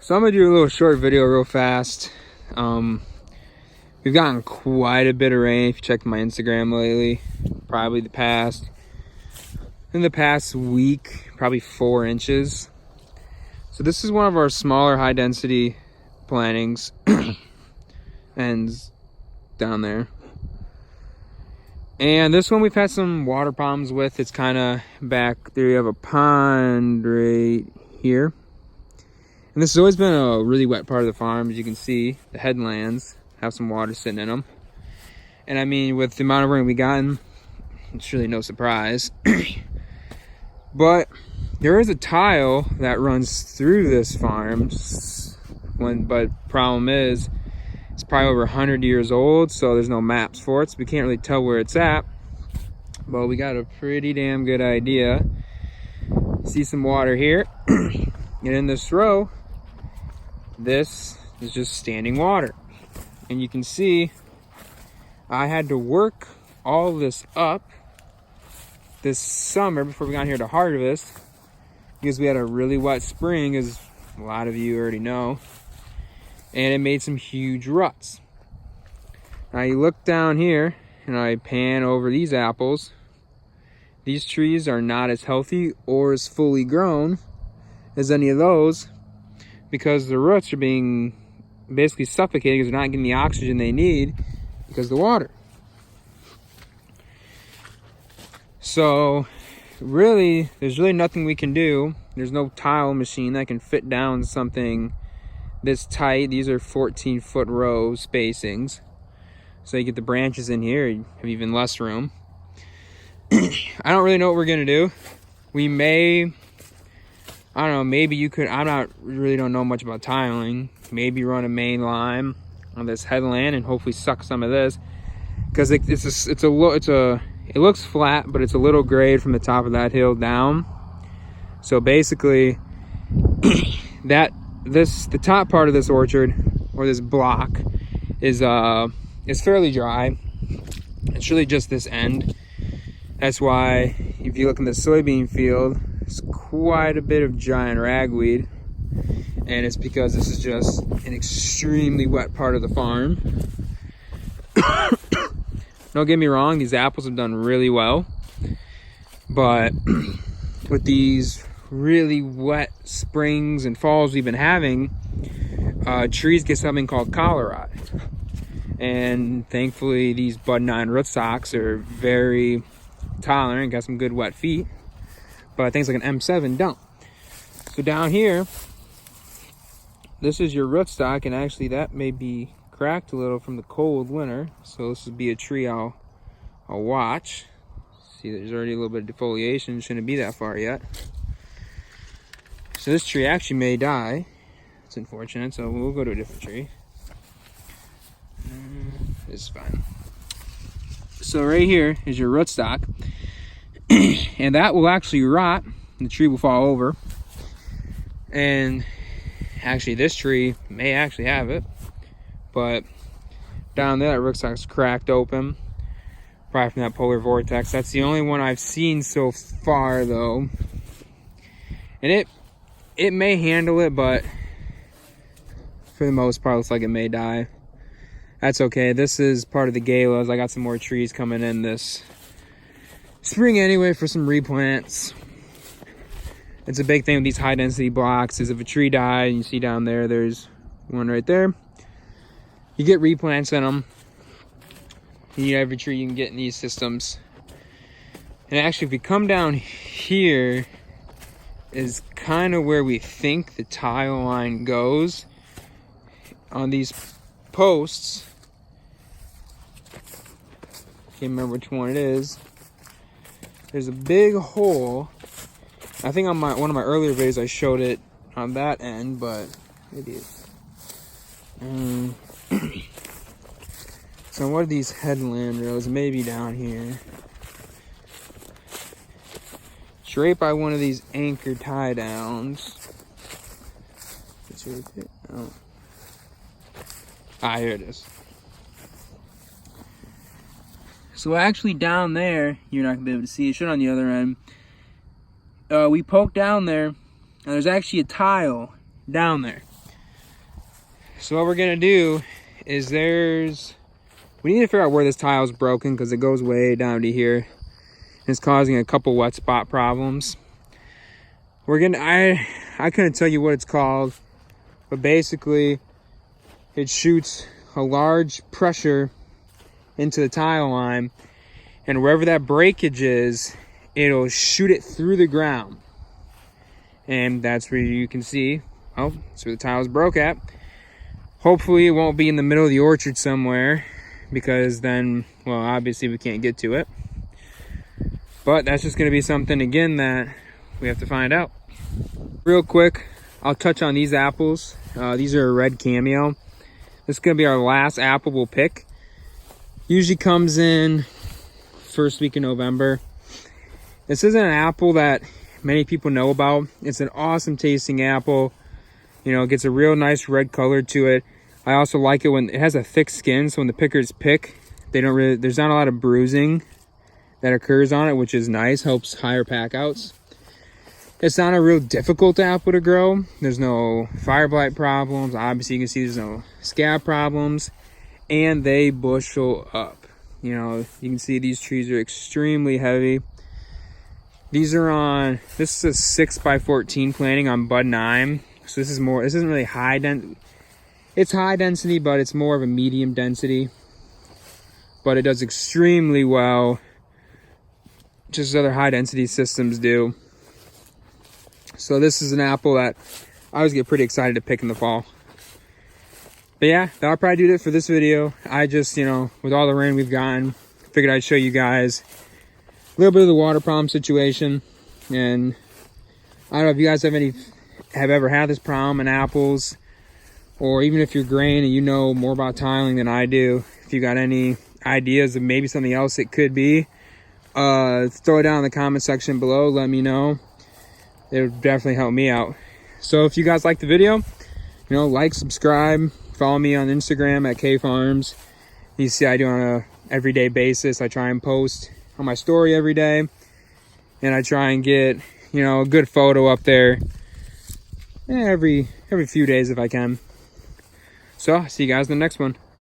So I'm gonna do a little short video real fast. We've gotten quite a bit of rain if you checked my Instagram lately. Probably in the past week, probably 4 inches. So this is one of our smaller high density plantings ends down there. And this one we've had some water problems with. It's kind of back there. You have a pond right here. And this has always been a really wet part of the farm. As you can see, the headlands have some water sitting in them. And I mean, with the amount of rain we gotten, it's really no surprise. But there is a tile that runs through this farm. But problem is, it's probably over 100 years old, so there's no maps for it, so we can't really tell where it's at. But we got a pretty damn good idea. See some water here. And in this row, this is just standing water. And you can see I had to work all this up this summer before we got here to harvest, because we had a really wet spring, as a lot of you already know, and it made some huge ruts. Now you look down here and I pan over these apples. These trees are not as healthy or as fully grown as any of those, because the roots are being basically suffocated because they're not getting the oxygen they need because of the water. So really, there's really nothing we can do. There's no tile machine that can fit down something this tight. These are 14-foot row spacings. So you get the branches in here, you have even less room. I don't really know what we're gonna do. We may, I don't know, maybe you could, really don't know much about tiling. Maybe run a main line on this headland and hopefully suck some of this, because it looks flat, but it's a little grade from the top of that hill down. So basically, the top part of this orchard, or this block, is fairly dry. It's really just this end. That's why if you look in the soybean field, it's quite a bit of giant ragweed, and it's because this is just an extremely wet part of the farm. Don't get me wrong, these apples have done really well, but with these really wet springs and falls we've been having, trees get something called collar rot. And thankfully these bud 9 rootstocks are very tolerant, got some good wet feet, but things like an M7 don't. So down here, this is your rootstock, and actually that may be cracked a little from the cold winter, so this would be a tree I'll watch. See, there's already a little bit of defoliation, shouldn't be that far yet. So this tree actually may die. It's unfortunate, so we'll go to a different tree. This is fine. So right here is your rootstock, and that will actually rot. The tree will fall over, and actually this tree may actually have it, but down there that rootstock's cracked open, probably from that polar vortex. That's the only one I've seen so far though, and it may handle it, but for the most part, looks like it may die. That's okay. This is part of the galas. I got some more trees coming in this spring anyway for some replants. It's a big thing with these high density blocks, is if a tree died, and you see down there, there's one right there, you get replants in them. You need every tree you can get in these systems. And actually, if we come down here, is kind of where we think the tile line goes on these posts. Can't remember which one it is. There's a big hole. I think on one of my earlier videos I showed it on that end, but maybe it's so one of these headland rows, maybe down here. It's right by one of these anchor tie downs. It's right there. Oh. Ah, here it is. So actually down there, you're not gonna be able to see it. Should on the other end. We poked down there, and there's actually a tile down there. So what we're gonna do is we need to figure out where this tile is broken because it goes way down to here. It's causing a couple wet spot problems. I couldn't tell you what it's called, but basically it shoots a large pressure into the tile line, and wherever that breakage is, it'll shoot it through the ground. And that's where you can see, oh, that's where the tiles broke at. Hopefully it won't be in the middle of the orchard somewhere, because then, well, obviously we can't get to it. But that's just gonna be something, again, that we have to find out. Real quick, I'll touch on these apples. These are a red cameo. This is gonna be our last apple we'll pick. Usually comes in first week in November. This isn't an apple that many people know about. It's an awesome tasting apple. You know, it gets a real nice red color to it. I also like it when it has a thick skin, so when the pickers pick, there's not a lot of bruising that occurs on it, which is nice, helps higher pack outs. It's not a real difficult apple to grow. There's no fire blight problems. Obviously you can see there's no scab problems, and they bushel up. You know, you can see these trees are extremely heavy. These are this is a 6x14 planting on bud 9. So this isn't really high density. It's high density, but it's more of a medium density. But it does extremely well, just as other high density systems do. So this is an apple that I always get pretty excited to pick in the fall. But yeah, that'll probably do it for this video. I just, you know, with all the rain we've gotten, figured I'd show you guys a little bit of the water problem situation. And I don't know if you guys have ever had this problem in apples, or even if you're grain and you know more about tiling than I do, if you got any ideas of maybe something else it could be, throw it down in the comment section below. Let me know. It would definitely help me out. So if you guys like the video, you know, like, subscribe, follow me on Instagram at KFarms. You see I do on a everyday basis. I try and post on my story every day, and I try and get, you know, a good photo up there every few days if I can. So see you guys in the next one.